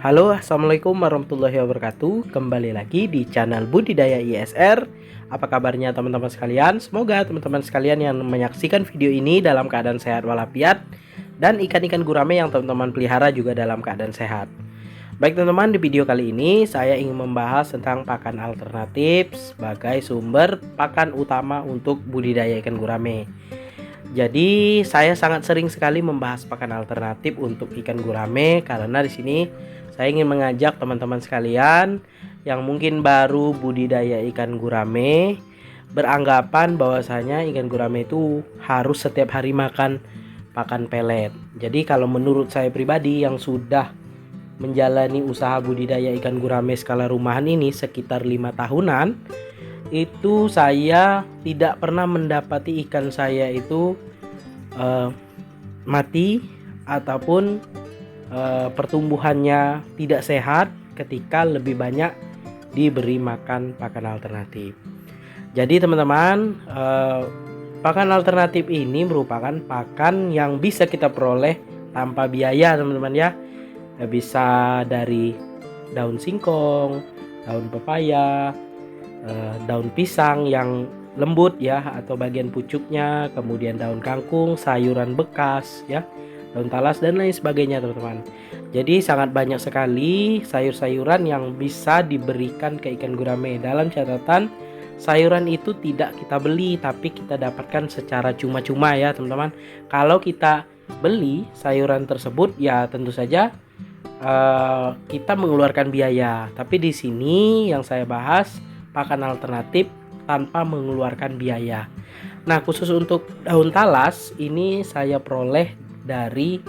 Halo, assalamualaikum warahmatullahi wabarakatuh. Kembali lagi di channel Budidaya ISR. Apa kabarnya teman-teman sekalian? Semoga teman-teman sekalian yang menyaksikan video ini dalam keadaan sehat walafiat, dan ikan-ikan gurame yang teman-teman pelihara juga dalam keadaan sehat. Baik teman-teman, di video kali ini saya ingin membahas tentang pakan alternatif sebagai sumber pakan utama untuk budidaya ikan gurame. Jadi saya sangat sering sekali membahas pakan alternatif untuk ikan gurame karena di sini saya ingin mengajak teman-teman sekalian yang mungkin baru budidaya ikan gurame beranggapan bahwasanya ikan gurame itu harus setiap hari makan pakan pelet. Jadi kalau menurut saya pribadi yang sudah menjalani usaha budidaya ikan gurame skala rumahan ini sekitar 5 tahunan, itu saya tidak pernah mendapati ikan saya itu mati ataupun pertumbuhannya tidak sehat ketika lebih banyak diberi makan pakan alternatif. Jadi teman-teman, pakan alternatif ini merupakan pakan yang bisa kita peroleh tanpa biaya teman-teman ya. Bisa dari daun singkong, daun pepaya, daun pisang yang lembut ya atau bagian pucuknya, kemudian daun kangkung, sayuran bekas ya, daun talas dan lain sebagainya teman-teman. Jadi sangat banyak sekali sayur-sayuran yang bisa diberikan ke ikan gurame. Dalam catatan, sayuran itu tidak kita beli tapi kita dapatkan secara cuma-cuma ya teman-teman. Kalau kita beli sayuran tersebut ya tentu saja kita mengeluarkan biaya. Tapi di sini yang saya bahas pakan alternatif tanpa mengeluarkan biaya. Nah, khusus untuk daun talas ini saya peroleh dari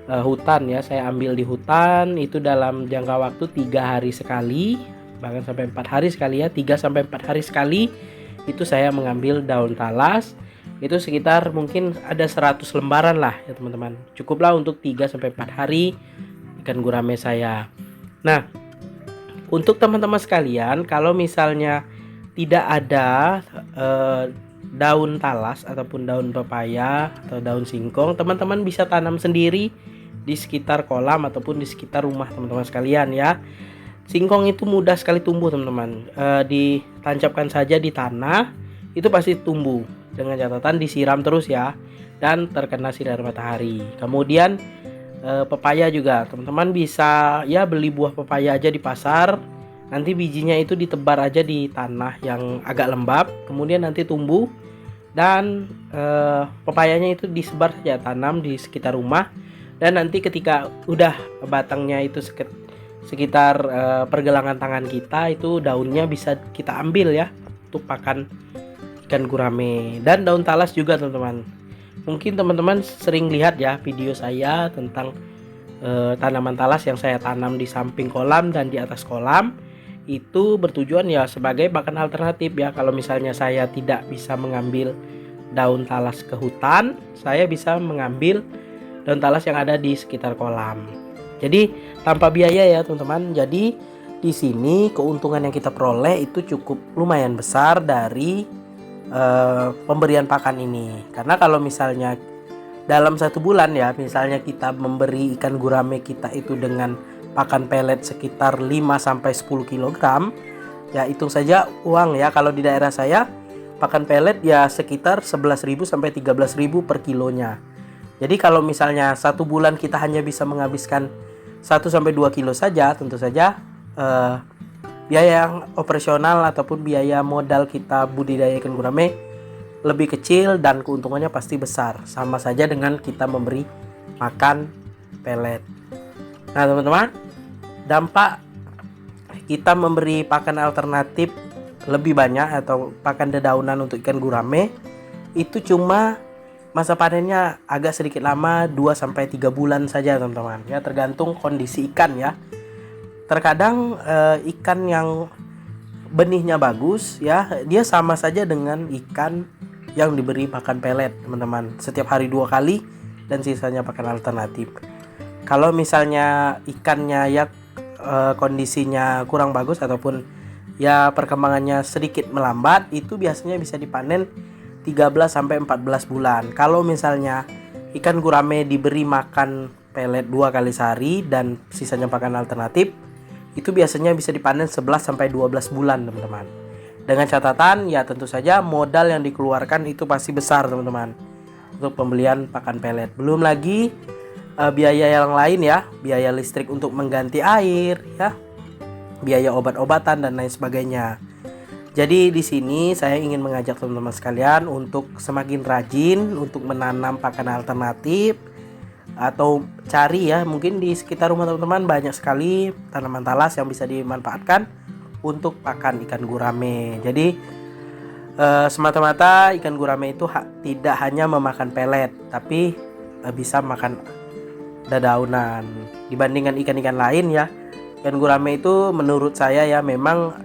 hutan ya. Saya ambil di hutan itu dalam jangka waktu 3 hari sekali, bahkan sampai 4 hari sekali ya. 3 sampai 4 hari sekali itu saya mengambil daun talas. Itu sekitar mungkin ada 100 lembaran lah ya teman-teman. Cukuplah untuk 3 sampai 4 hari ikan gurame saya. Nah, untuk teman-teman sekalian, kalau misalnya tidak ada daun talas ataupun daun pepaya atau daun singkong, teman-teman bisa tanam sendiri di sekitar kolam ataupun di sekitar rumah teman-teman sekalian ya. Singkong itu mudah sekali tumbuh teman-teman. Ditancapkan saja di tanah, itu pasti tumbuh dengan catatan disiram terus ya dan terkena sinar matahari. Kemudian pepaya juga teman-teman bisa ya beli buah pepaya aja di pasar, nanti bijinya itu ditebar aja di tanah yang agak lembab, kemudian nanti tumbuh dan pepayanya itu disebar saja, tanam di sekitar rumah, dan nanti ketika udah batangnya itu sekitar pergelangan tangan kita, itu daunnya bisa kita ambil ya untuk pakan ikan gurame. Dan daun talas juga teman-teman, mungkin teman-teman sering lihat ya video saya tentang tanaman talas yang saya tanam di samping kolam dan di atas kolam. Itu bertujuan ya sebagai pakan alternatif ya. Kalau misalnya saya tidak bisa mengambil daun talas ke hutan, saya bisa mengambil daun talas yang ada di sekitar kolam. Jadi tanpa biaya ya teman-teman. Jadi di sini keuntungan yang kita peroleh itu cukup lumayan besar dari pemberian pakan ini. Karena kalau misalnya dalam 1 bulan ya, misalnya kita memberi ikan gurame kita itu dengan pakan pelet sekitar 5-10 kg, ya hitung saja uang ya. Kalau di daerah saya pakan pelet ya sekitar 11.000 sampai 13.000 per kilonya. Jadi kalau misalnya 1 bulan kita hanya bisa menghabiskan 1-2 kilo saja, tentu saja biaya operasional ataupun biaya modal kita budidaya ikan gurame lebih kecil dan keuntungannya pasti besar, sama saja dengan kita memberi makan pelet. Nah teman-teman, dampak kita memberi pakan alternatif lebih banyak atau pakan dedaunan untuk ikan gurame itu cuma masa panennya agak sedikit lama, 2-3 bulan saja teman-teman ya, tergantung kondisi ikan ya. Terkadang ikan yang benihnya bagus ya, dia sama saja dengan ikan yang diberi pakan pelet teman-teman, setiap hari 2 kali dan sisanya pakan alternatif. Kalau misalnya ikannya ya kondisinya kurang bagus ataupun ya perkembangannya sedikit melambat, itu biasanya bisa dipanen 13-14 bulan. Kalau misalnya ikan gurame diberi makan pelet 2 kali sehari dan sisanya pakan alternatif, itu biasanya bisa dipanen 11 sampai 12 bulan, teman-teman. Dengan catatan ya tentu saja modal yang dikeluarkan itu pasti besar, teman-teman, untuk pembelian pakan pelet. Belum lagi biaya yang lain ya, biaya listrik untuk mengganti air ya, biaya obat-obatan dan lain sebagainya. Jadi di sini saya ingin mengajak teman-teman sekalian untuk semakin rajin untuk menanam pakan alternatif, atau cari ya, mungkin di sekitar rumah teman-teman banyak sekali tanaman talas yang bisa dimanfaatkan untuk pakan ikan gurame. Jadi semata-mata ikan gurame itu tidak hanya memakan pelet, tapi bisa makan dedaunan. Dibandingkan ikan-ikan lain ya, ikan gurame itu menurut saya ya memang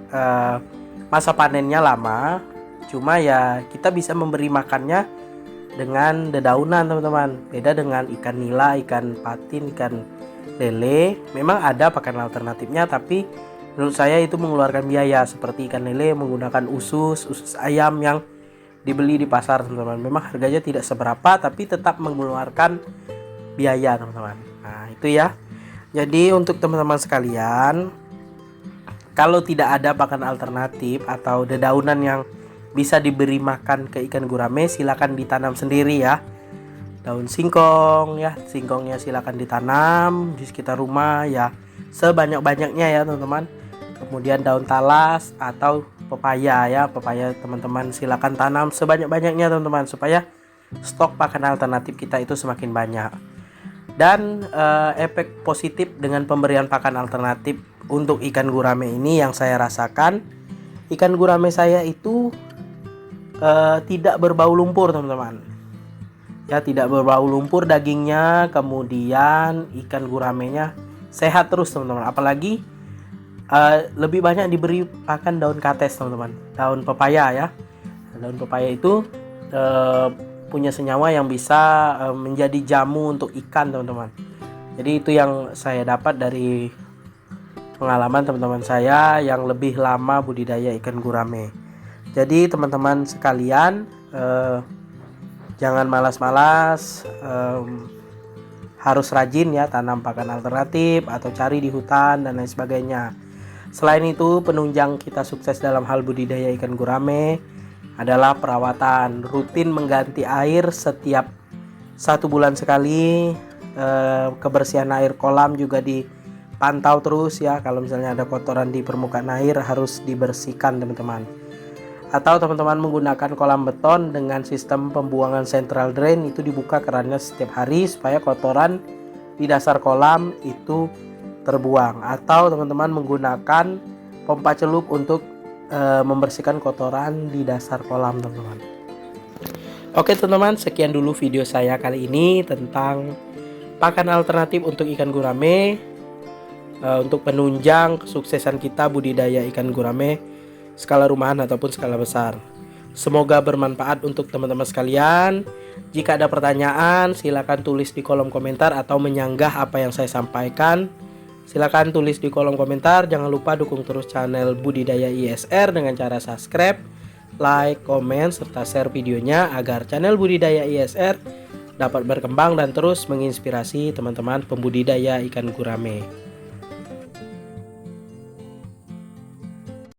masa panennya lama, cuma ya kita bisa memberi makannya dengan dedaunan, teman-teman. Beda dengan ikan nila, ikan patin, ikan lele. Memang ada pakan alternatifnya, tapi menurut saya itu mengeluarkan biaya. Seperti ikan lele menggunakan usus ayam yang dibeli di pasar, teman-teman. Memang harganya tidak seberapa, tapi tetap mengeluarkan biaya, teman-teman. Nah itu ya. Jadi untuk teman-teman sekalian, kalau tidak ada pakan alternatif atau dedaunan yang bisa diberi makan ke ikan gurame, silakan ditanam sendiri ya. Daun singkong ya, singkongnya silakan ditanam di sekitar rumah ya, sebanyak-banyaknya ya, teman-teman. Kemudian daun talas atau pepaya ya, pepaya teman-teman silakan tanam sebanyak-banyaknya, teman-teman, supaya stok pakan alternatif kita itu semakin banyak. Dan efek positif dengan pemberian pakan alternatif untuk ikan gurame ini yang saya rasakan, ikan gurame saya itu tidak berbau lumpur, teman-teman. Ya, tidak berbau lumpur dagingnya, kemudian ikan guramenya sehat terus, teman-teman. Apalagi lebih banyak diberi pakan daun kates, teman-teman. Daun pepaya ya. Daun pepaya itu punya senyawa yang bisa menjadi jamu untuk ikan, teman-teman. Jadi itu yang saya dapat dari pengalaman teman-teman saya yang lebih lama budidaya ikan gurame. Jadi teman-teman sekalian, jangan malas-malas, harus rajin ya tanam pakan alternatif atau cari di hutan dan lain sebagainya. Selain itu, penunjang kita sukses dalam hal budidaya ikan gurame adalah perawatan. Rutin mengganti air setiap 1 bulan sekali. Kebersihan air kolam juga dipantau terus ya. Kalau misalnya ada kotoran di permukaan air harus dibersihkan, teman-teman. Atau teman-teman menggunakan kolam beton dengan sistem pembuangan central drain, itu dibuka kerannya setiap hari supaya kotoran di dasar kolam itu terbuang. Atau teman-teman menggunakan pompa celup untuk membersihkan kotoran di dasar kolam, teman-teman. Oke teman-teman, sekian dulu video saya kali ini tentang pakan alternatif untuk ikan gurame, untuk penunjang kesuksesan kita budidaya ikan gurame skala rumahan ataupun skala besar. Semoga bermanfaat untuk teman-teman sekalian. Jika ada pertanyaan, silakan tulis di kolom komentar atau menyanggah apa yang saya sampaikan. Silakan tulis di kolom komentar. Jangan lupa dukung terus channel Budidaya ISR dengan cara subscribe, like, komen, serta share videonya agar channel Budidaya ISR dapat berkembang dan terus menginspirasi teman-teman pembudidaya ikan gurame.